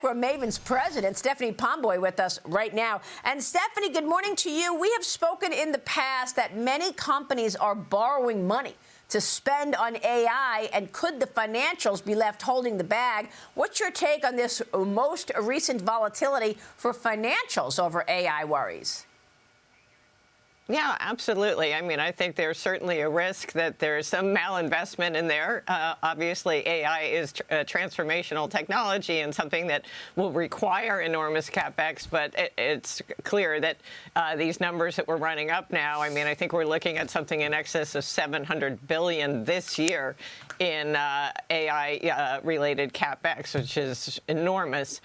MacroMavens president, Stephanie Pomboy, with us right now. And Stephanie, good morning to you. We have spoken in the past that many companies are borrowing money to spend on AI, and could the financials be left holding the bag? What's your take on this most recent volatility for financials over AI worries? Yeah, absolutely. I mean, I think there's certainly a risk that there's some malinvestment in there. Obviously, AI is a transformational technology and something that will require enormous capex, but it's clear that these numbers that we're running up now, I mean, I think we're looking at something in excess of $700 billion this year in AI-related capex, which is enormous.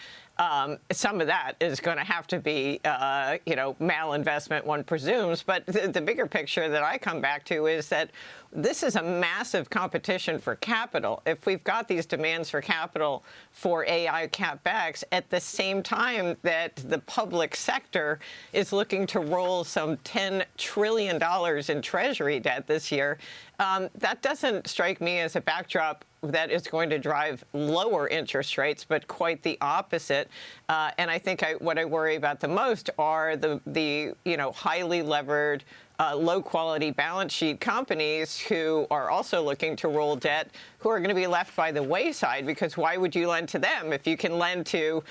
Some of that is going to have to be, malinvestment, one presumes. But the bigger picture that I come back to is that this is a massive competition for capital. If we've got these demands for capital for AI capex at the same time that the public sector is looking to roll some $10 trillion in Treasury debt this year, that doesn't strike me as a backdrop that is going to drive lower interest rates, but quite the opposite. And I think what I worry about the most are the highly levered, low-quality balance sheet companies who are also looking to roll debt, who are going to be left by the wayside, because why would you lend to them if you can lend to,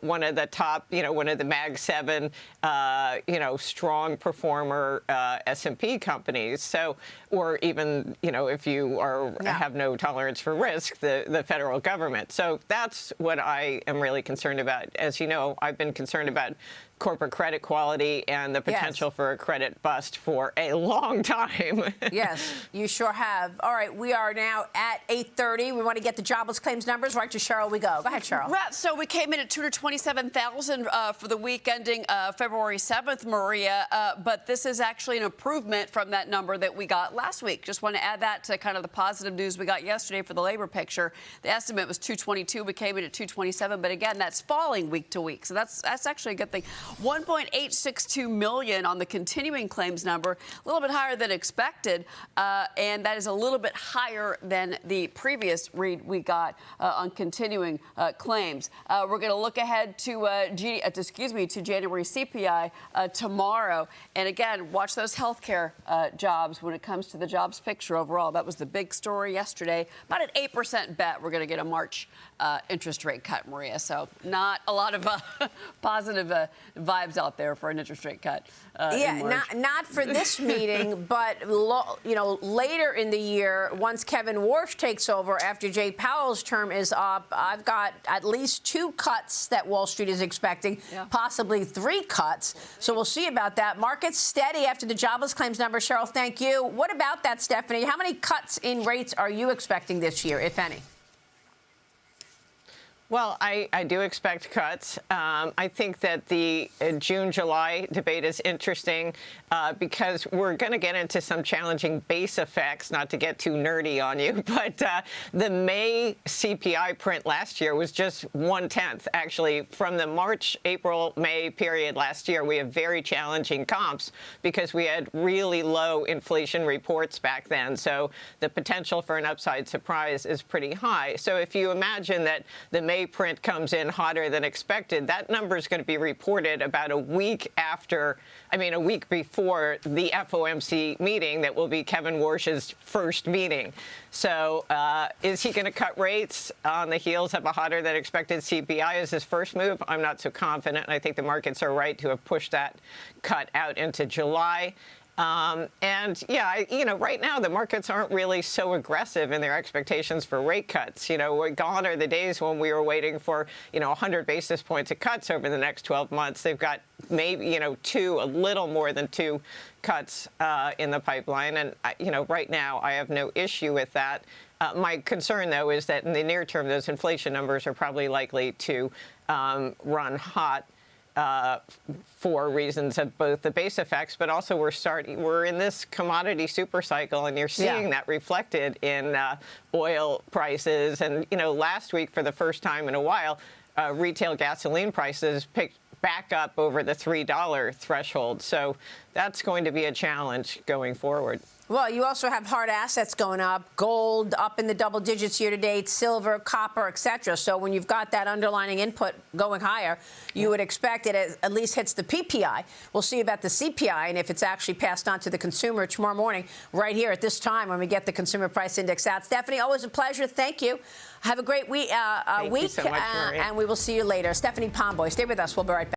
one of the top, one of the Mag 7, strong performer S&P companies? So, or even, if you have no tolerance for risk, the federal government. So that's what I am really concerned about. As you know, I've been concerned about corporate credit quality and the potential for a credit bust for a long time. Yes, you sure have. All right, we are now at 8:30. We want to get the jobless claims numbers. Right to Cheryl we go. Go ahead, Cheryl. Right, so we came in at 227,000 for the week ending February 7th, Maria, but this is actually an improvement from that number that we got last week. Just want to add that to kind of the positive news we got yesterday for the labor picture. The estimate was 222. We came in at 227, but again, that's falling week to week, so that's actually a good thing. 1.862 million on the continuing claims number, a little bit higher than expected, and that is a little bit higher than the previous read we got on continuing claims. We're going to look ahead to January CPI tomorrow, and again, watch those healthcare jobs when it comes to the jobs picture overall. That was the big story yesterday. About an 8% bet we're going to get a March interest rate cut, Maria. So not a lot of positive vibes out there for an interest rate cut. Not for this meeting, but later in the year, once Kevin Warsh takes over after Jay Powell's term is up, I've got at least 2 cuts that Wall Street is expecting, possibly 3 cuts. So we'll see about that. Markets steady after the jobless claims number. Cheryl, thank you. What about that, Stephanie? How many cuts in rates are you expecting this year, if any? Well, I do expect cuts. I think that the June-July debate is interesting because we're going to get into some challenging base effects, not to get too nerdy on you, but the May CPI print last year was just 1/10. Actually, from the March, April, May period last year, we have very challenging comps because we had really low inflation reports back then. So the potential for an upside surprise is pretty high. So if you imagine that the May print comes in hotter than expected, that number is going to be reported about a week before the FOMC meeting that will be Kevin Warsh's first meeting. So is he going to cut rates on the heels of a hotter than expected CPI as his first move? I'm not so confident. I think the markets are right to have pushed that cut out into July. Right now the markets aren't really so aggressive in their expectations for rate cuts. Gone are the days when we were waiting for, 100 basis points of cuts over the next 12 months. They've got maybe, a little more than 2 cuts in the pipeline. And, right now I have no issue with that. My concern, though, is that in the near term, those inflation numbers are probably likely to run hot. For reasons of both the base effects, but also we're in this commodity super cycle, and you're seeing that reflected in oil prices. And last week, for the first time in a while, retail gasoline prices picked back up over the $3 threshold. So that's going to be a challenge going forward. Well, you also have hard assets going up, gold up in the double digits year to date, silver, copper, et cetera. So when you've got that underlying input going higher, you would expect it at least hits the PPI. We'll see about the CPI and if it's actually passed on to the consumer tomorrow morning, right here at this time when we get the consumer price index out. Stephanie, always a pleasure. Thank you. Have a great week, Thank you so much, Maria. and we will see you later. Stephanie Pomboy, stay with us. We'll be right back.